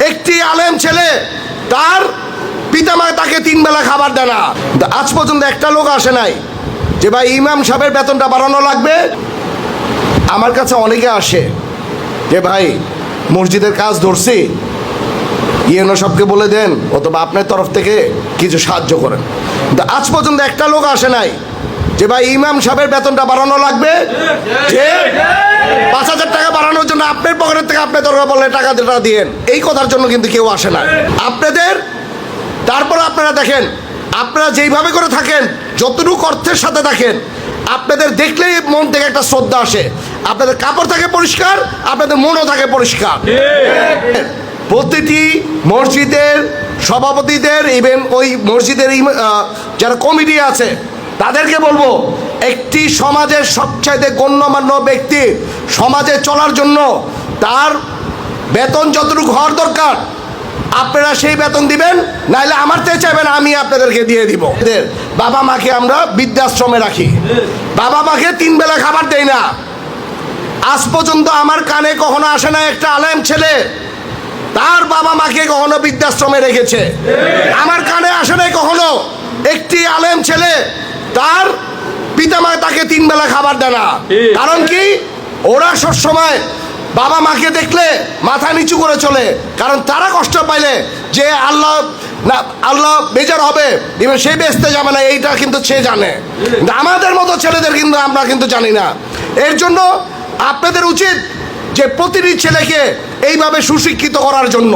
একটি আলেম ছেলে তার পিতামাতা তাকে 3 বেলা খাবার দেয় না। আজ পর্যন্ত একটা লোক আসে নাই যে ভাই ইমাম সাহেবের বেতনটা বাড়ানো লাগবে। আমার কাছে অনেকে আসে যে ভাই মসজিদের কাজ ধরছি, ইউনো সবকে বলে দেন অথবা আপনার তরফ থেকে কিছু সাহায্য করেন। আজ পর্যন্ত একটা লোক আসে নাই যে ভাই ইমাম সাহেবের বেতনটা বাড়ানো লাগবে, যে 5,000 টাকা বাড়ানোর জন্য আপনার পকেটের থেকে আপনার দরকার বললে টাকা দিয়েন, এই কথার জন্য কিন্তু কেউ আসে না আপনাদের। তারপর আপনারা দেখেন, আপনারা যেইভাবে করে থাকেন, যতটুকু অর্থের সাথে থাকেন, আপনাদের দেখলেই মন থেকে একটা শ্রদ্ধা আসে। আপনাদের কাপড় থাকে পরিষ্কার, আপনাদের মনও থাকে পরিষ্কার। প্রতিটি মসজিদের সভাপতিদের, ইভেন ওই মসজিদের যারা কমিটি আছে তাদেরকে বলবো, একটি সমাজের সবচাইতে গণ্যমান্য ব্যক্তি সমাজে চলার জন্য তার বেতন যতটুকু হওয়ার দরকার আপনারা সেই বেতন দিবেন, নাইলে আমার চেয়ে চাইবেন আমি আপনাদেরকে দিয়ে দিব। বাবা মাকে আমরা বৃদ্ধাশ্রমে রাখি, বাবা মাকে 3 বেলা খাবার দেই না। আজ পর্যন্ত আমার কানে কখনো আসে না একটা আলেম ছেলে তার বাবা মাকে কখনো বৃদ্ধাশ্রমে রেখেছে। আমার কানে আসে নাই কখনো একটি আলেম ছেলে তার পিতামাতা তাকে 3 বেলা খাবার দেয় না। কারণ কি? ওরা সবসময় বাবা মাকে দেখলে মাথা নিচু করে চলে, কারণ তারা কষ্ট পাইলে যে আল্লাহ বেজার হবে, সেই বেচতে যাবে না, এইটা কিন্তু সে জানে। আমাদের মতো ছেলেদের কিন্তু আমরা কিন্তু জানি না। এর জন্য আপনাদের উচিত যে প্রতিটি ছেলেকে এইভাবে সুশিক্ষিত করার জন্য।